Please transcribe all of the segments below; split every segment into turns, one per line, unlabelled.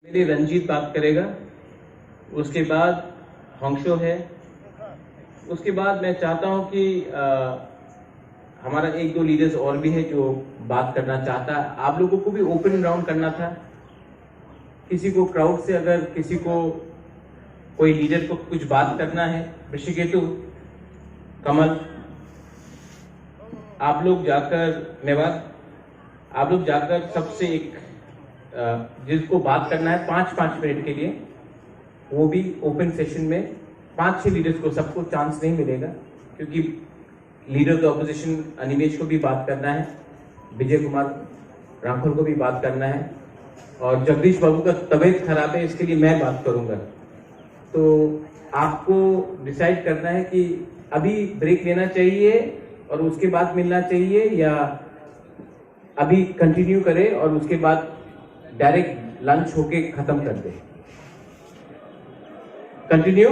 मेरे रंजीत बात करेगा, उसके बाद हॉन्गशो है, उसके बाद मैं चाहता हूं कि हमारा एक दो लीडर्स और भी है जो बात करना चाहता है। आप लोगों को भी ओपन राउंड करना था। किसी को क्राउड से अगर किसी को कोई लीडर को कुछ बात करना है, ऋषिकेतु, कमल, आप लोग जाकर सबसे एक जिसको बात करना है 5-5 मिनट के लिए, वो भी ओपन सेशन में 5-6 लीडर्स को, सबको चांस नहीं मिलेगा क्योंकि leader of the opposition Animesh को भी बात करना है, विजय कुमार राठौर को भी बात करना है, और जगदीश बाबू का तबीयत खराब है, इसके लिए मैं बात करूंगा। तो आपको डिसाइड करना है कि अभी ब्रेक लेना चाहिए और उसके बाद मिलना चाहिए, या अभी कंटिन्यू करें और उसके बाद डायरेक्ट लंच होके खत्म कर दे। कंटिन्यू,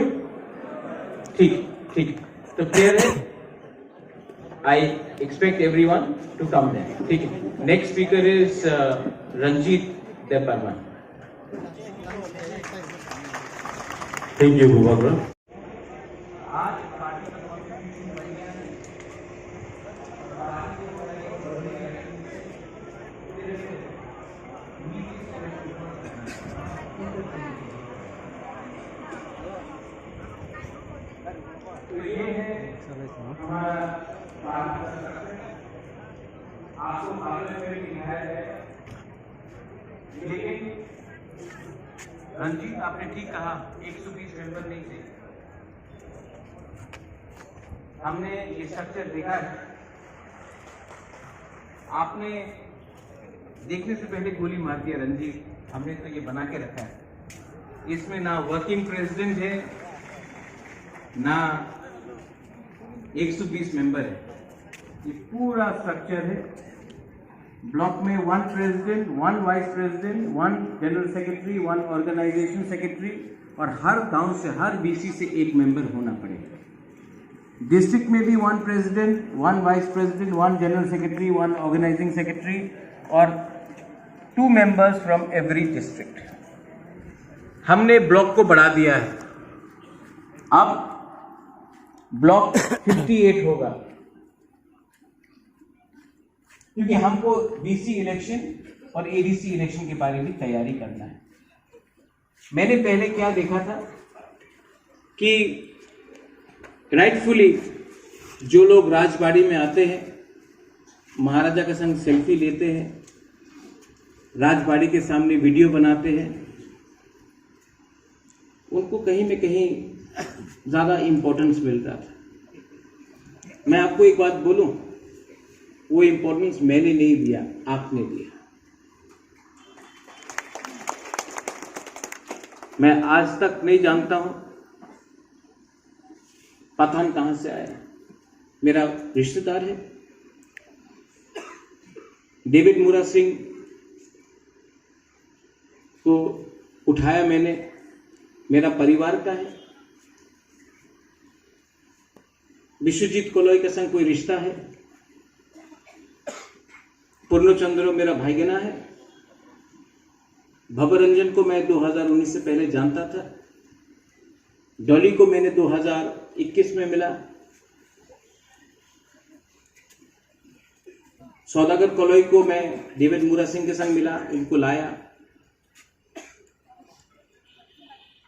ठीक। तो क्लियर है। I expect everyone to come there, ठीक है। Next speaker is Ranjit Debbarman.
Thank you Gopal.
तो ये है हमारा आपको कागज में दिखाया है। लेकिन रंजीत, आपने ठीक कहा, 120 मेंबर नहीं थे। हमने ये स्ट्रक्चर देखा है। आपने देखने से पहले गोली मार दिया रंजीत। हमने तो ये बना के रखा है। इसमें ना वर्किंग प्रेसिडेंट है, ना 120 मेंबर है। ये पूरा स्ट्रक्चर है। ब्लॉक में 1 president, 1 vice president, 1 general secretary, 1 organisation secretary, और हर गांव से, हर बीसी से एक मेंबर होना पड़ेगा। डिस्ट्रिक्ट में भी 1 president, 1 vice president, 1 general secretary, 1 organising secretary, और 2 मेंबर्स फ्रॉम एवरी डिस्ट्रिक्ट। हमने ब्लॉक को बढ़ा दिया है। अब ब्लॉक 58 होगा क्योंकि हमको बीसी इलेक्शन और एडीसी इलेक्शन के बारे में तैयारी करना है। मैंने पहले क्या देखा था कि राइटफुली जो लोग राजबाड़ी में आते हैं, महाराजा के संग सेल्फी लेते हैं, राजबाड़ी के सामने वीडियो बनाते हैं, उनको कहीं में कहीं ज्यादा इंपॉर्टेंस मिलता था। मैं आपको एक बात बोलूं, वो इंपॉर्टेंस मैंने नहीं दिया, आपने दिया। मैं आज तक नहीं जानता हूं पठान कहां से आया। मेरा रिश्तेदार है। डेविड मुरा सिंह को उठाया मैंने, मेरा परिवार का है। विश्वजीत कोलोई के संग कोई रिश्ता है। पूर्णचंद्र मेरा भाईगना है। भवरंजन को मैं 2019 से पहले जानता था। डॉली को मैंने 2021 में मिला। सौदागर कोलोई को मैं डेविड मुरा सिंह के संग मिला, इनको लाया।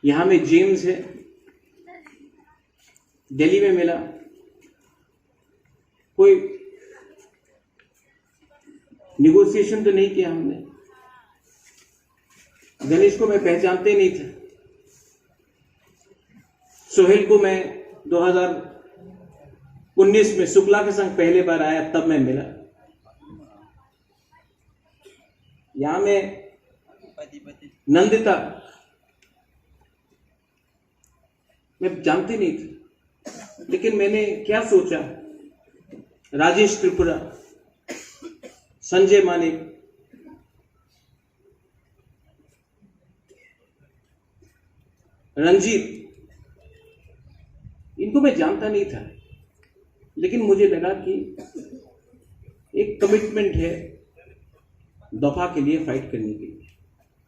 यहां में जेम्स है, दिल्ली में मिला। कोई निगोशिएशन तो नहीं किया हमने। गणेश को मैं पहचानते नहीं था। सोहेल को मैं 2019 में शुक्ला के संग पहले बार आया, तब मैं मिला। यहां में नंदिता मैं जानते नहीं थे, लेकिन मैंने क्या सोचा, राजेश त्रिपुरा, संजय मानिक, रंजीत, इनको मैं जानता नहीं था, लेकिन मुझे लगा कि एक कमिटमेंट है दफा के लिए, फाइट करने के लिए।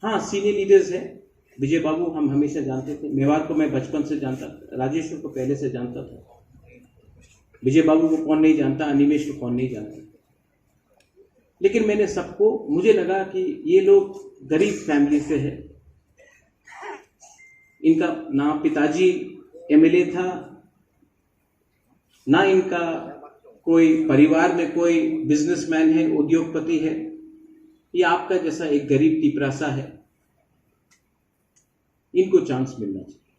हाँ, सीनियर लीडर्स हैं। विजय बाबू हम हमेशा जानते थे, मेवाड़ को मैं बचपन से जानता था, राजेश्वर को पहले से जानता था। विजय बाबू को कौन नहीं जानता, अनिमेश को कौन नहीं जानता। लेकिन मैंने सबको, मुझे लगा कि ये लोग गरीब फैमिली से है। इनका ना पिताजी एमएलए था, ना इनका कोई परिवार में कोई बिजनेसमैन है, उद्योगपति है। ये आपका जैसा एक गरीब टिपरासा है। इनको चांस मिलना चाहिए।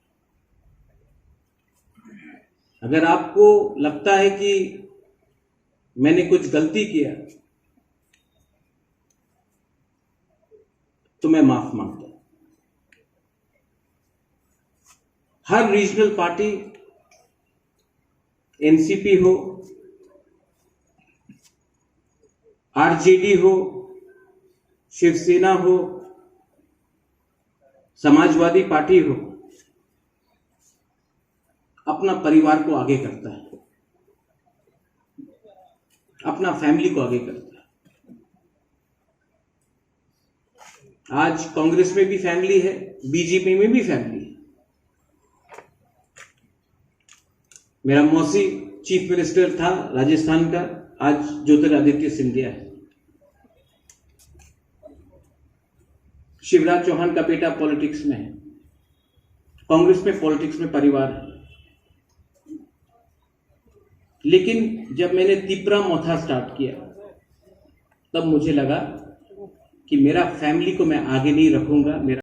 अगर आपको लगता है कि मैंने कुछ गलती किया तो मैं माफ मांगता हूं। हर रीजनल पार्टी, एनसीपी हो, आरजेडी हो, शिवसेना हो, समाजवादी पार्टी हो, अपना परिवार को आगे करता है, अपना फैमिली को आगे करता है। आज कांग्रेस में भी फैमिली है, बीजेपी में भी फैमिली है। मेरा मौसी चीफ मिनिस्टर था राजस्थान का, आज ज्योतिरादित्य सिंधिया है। शिवराज चौहान का बेटा पॉलिटिक्स में है। कांग्रेस में, पॉलिटिक्स में परिवार है। लेकिन जब मैंने तिपरा मोथा स्टार्ट किया तब मुझे लगा कि मेरा फैमिली को मैं आगे नहीं रखूंगा। मेरा